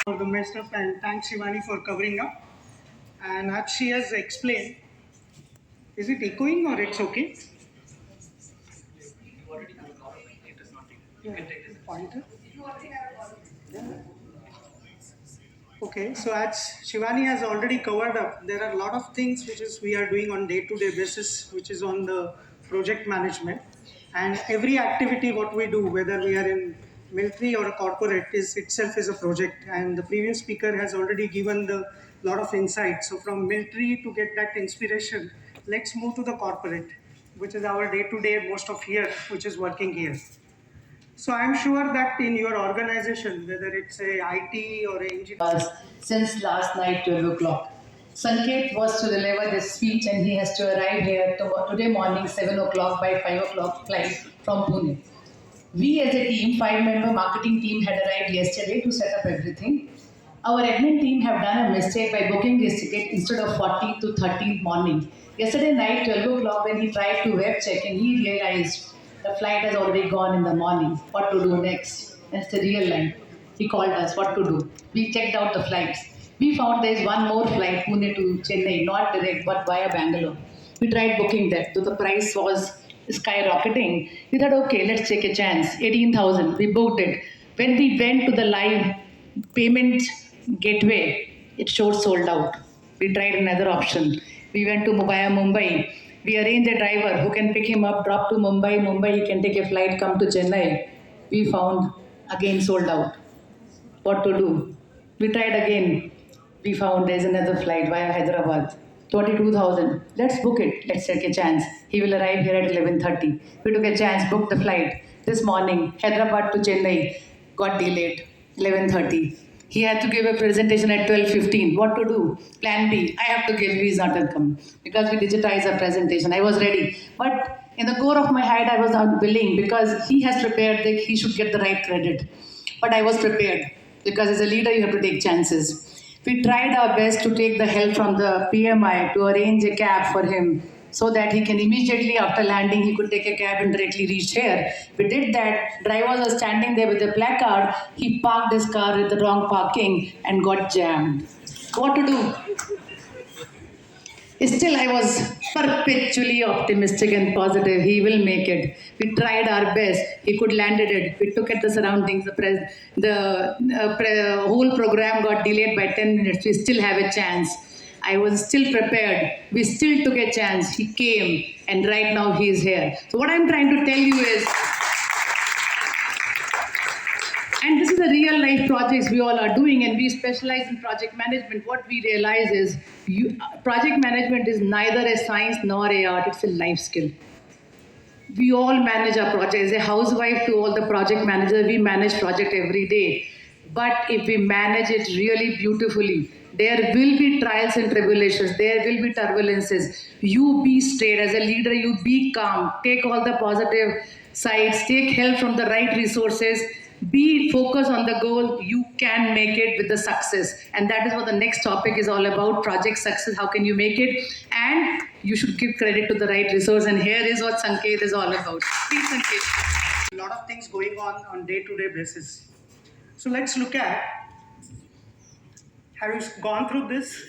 For the messed up, and thanks Shivani for covering up. And as she has explained, is it echoing or it's okay? Yeah. Pointer. Okay, so as Shivani has already covered up, there are a lot of things which is we are doing on day-to-day basis, which is on the project management, and every activity what we do, whether we are in military or a corporate, is itself is a project. And the previous speaker has already given the lot of insight. So from military to get that inspiration, let's move to the corporate, which is our day-to-day most of here, which is working here. So I'm sure that in your organization, whether it's a IT or a engineer, since last night 12 o'clock. Sanket was to deliver this speech and he has to arrive here today morning 7 o'clock by 5 o'clock flight from Pune. We as a team, 5-member marketing team had arrived yesterday to set up everything. Our admin team have done a mistake by booking his ticket instead of 14th to 13th morning. Yesterday night 12 o'clock when he tried to web check and he realized the flight has already gone in the morning. What to do next? That's the real line. He called us, what to do? We checked out the flights. We found there is one more flight, Pune to Chennai, not direct but via Bangalore. We tried booking that, so the price was skyrocketing. We thought, okay, let's take a chance. 18,000, we booked it. When we went to the live payment gateway, it showed sold out. We tried another option. We went to Mumbai. We arranged a driver who can pick him up, drop to Mumbai. Mumbai, he can take a flight, come to Chennai. We found again sold out. What to do? We tried again. We found there's another flight via Hyderabad. 22,000. Let's book it. Let's take a chance. He will arrive here at 11:30. We took a chance, booked the flight. This morning, Hyderabad to Chennai got delayed. 11:30. He had to give a presentation at 12:15. What to do? Plan B. I have to give. He's not to come because we digitize our presentation. I was ready, but in the core of my head, I was not willing because he has prepared that he should get the right credit. But I was prepared because as a leader, you have to take chances. We tried our best to take the help from the PMI to arrange a cab for him so that he can immediately after landing, he could take a cab and directly reach here. We did that. Driver was standing there with a placard. He parked his car with the wrong parking and got jammed. What to do? Still, I was perpetually optimistic and positive. He will make it. We tried our best. He could landed it. We took at the surroundings. The whole program got delayed by 10 minutes. We still have a chance. I was still prepared. We still took a chance. He came, and right now he is here. So, what I'm trying to tell you is, and this is a real life projects we all are doing, and we specialize in project management. What we realize is, project management is neither a science nor a art, it's a life skill. We all manage our project. As a housewife to all the project managers, we manage project every day. But if we manage it really beautifully, there will be trials and tribulations, there will be turbulences. You be straight as a leader, you be calm, take all the positive sides, take help from the right resources, be focused on the goal. You can make it with the success, and that is what the next topic is all about: project success. How can you make it? And you should give credit to the right resource, and here is what Sanket is all about. Please, Sanket. A lot of things going on day-to-day basis. So let's look at, have you gone through this?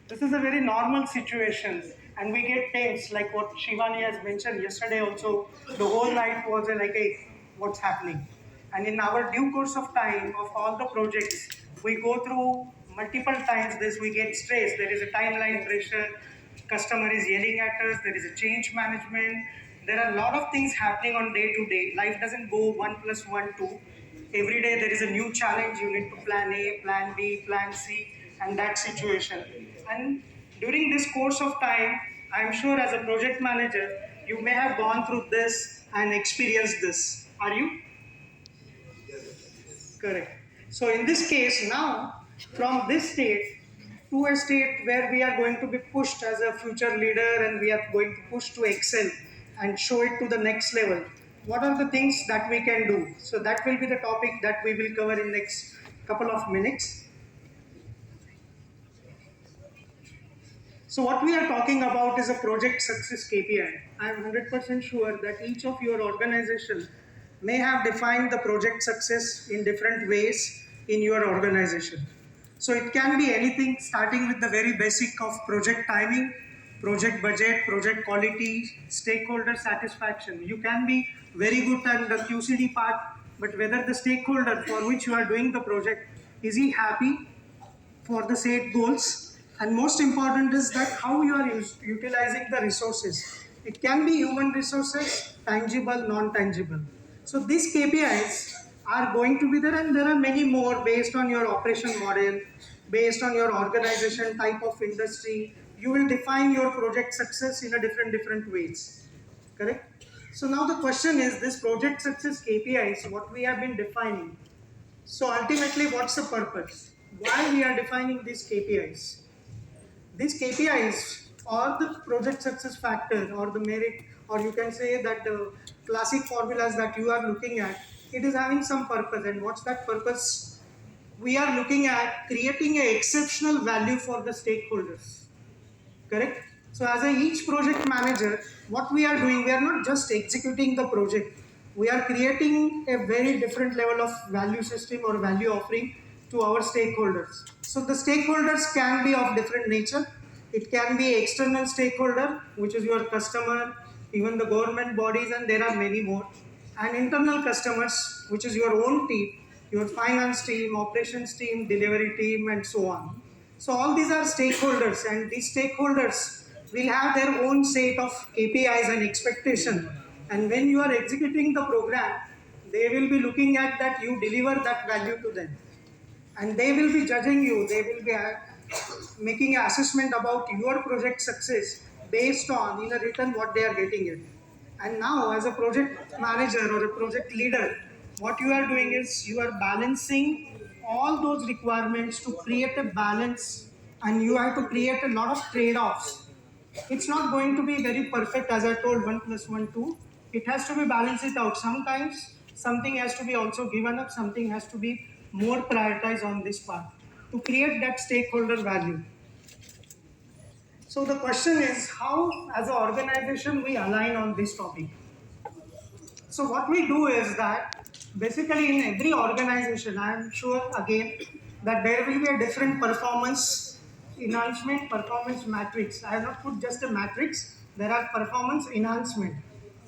This is a very normal situation, and we get tense, like what Shivani has mentioned yesterday also. The whole night was like a what's happening. And in our due course of time of all the projects, we go through multiple times this, we get stressed. There is a timeline pressure, customer is yelling at us, there is a change management. There are a lot of things happening on day to day. Life doesn't go 1 + 1, 2. Every day there is a new challenge. You need to plan A, plan B, plan C, and that situation. And during this course of time, I'm sure as a project manager, you may have gone through this and experienced this. Are you? Correct. So in this case, now from this state to a state where we are going to be pushed as a future leader, and we are going to push to excel and show it to the next level. What are the things that we can do? So that will be the topic that we will cover in next couple of minutes. So what we are talking about is a project success KPI. I am 100% sure that each of your organization may have defined the project success in different ways in your organization. So it can be anything, starting with the very basic of project timing, project budget, project quality, stakeholder satisfaction. You can be very good at the QCD part, but whether the stakeholder for which you are doing the project, is he happy for the set goals? And most important is that how you are utilizing the resources. It can be human resources, tangible, non-tangible. So these KPIs are going to be there, and there are many more based on your operation model, based on your organization type of industry. You will define your project success in a different ways. Correct? So now the question is, this project success KPIs, what we have been defining. So ultimately, what's the purpose? Why we are defining these KPIs? These KPIs or the project success factor or the merit, or you can say that the classic formulas that you are looking at, it is having some purpose. And what's that purpose? We are looking at creating an exceptional value for the stakeholders. Correct? So as each project manager, what we are doing, we are not just executing the project. We are creating a very different level of value system or value offering to our stakeholders. So the stakeholders can be of different nature. It can be external stakeholder, which is your customer, even the government bodies, and there are many more. And internal customers, which is your own team, your finance team, operations team, delivery team, and so on. So all these are stakeholders, and these stakeholders will have their own set of KPIs and expectation. And when you are executing the program, they will be looking at that you deliver that value to them. And they will be judging you, they will be making an assessment about your project success based on, in a return, what they are getting it. And now as a project manager or a project leader, what you are doing is you are balancing all those requirements to create a balance, and you have to create a lot of trade-offs. It's not going to be very perfect, as I told, 1 + 1, 2. It has to be balanced it out. Sometimes something has to be also given up, something has to be more prioritized on this part to create that stakeholder value. So the question is, how as an organization we align on this topic. So what we do is that basically in every organization, I am sure again that there will be a different performance enhancement, performance matrix. I have not put just a matrix, there are performance enhancement.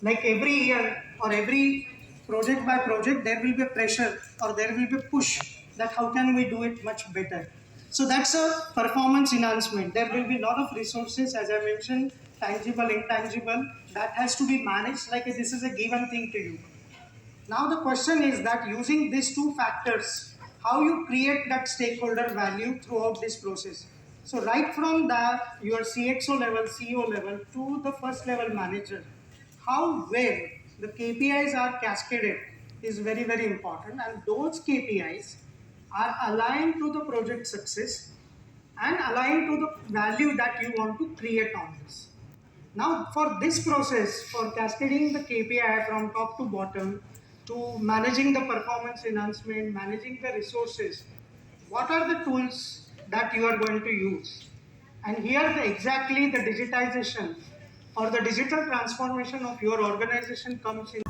Like every year or every project by project, there will be a pressure or there will be a push that how can we do it much better. So that's a performance enhancement. There will be a lot of resources, as I mentioned, tangible, intangible, that has to be managed like this is a given thing to you. Now the question is that using these two factors, how you create that stakeholder value throughout this process. So right from your CXO level, CEO level to the first level manager, how well the KPIs are cascaded is very, very important, and those KPIs are aligned to the project success and aligned to the value that you want to create on this. Now, for this process, for cascading the KPI from top to bottom, to managing the performance enhancement, managing the resources, what are the tools that you are going to use? And here, exactly the digitization or the digital transformation of your organization comes in.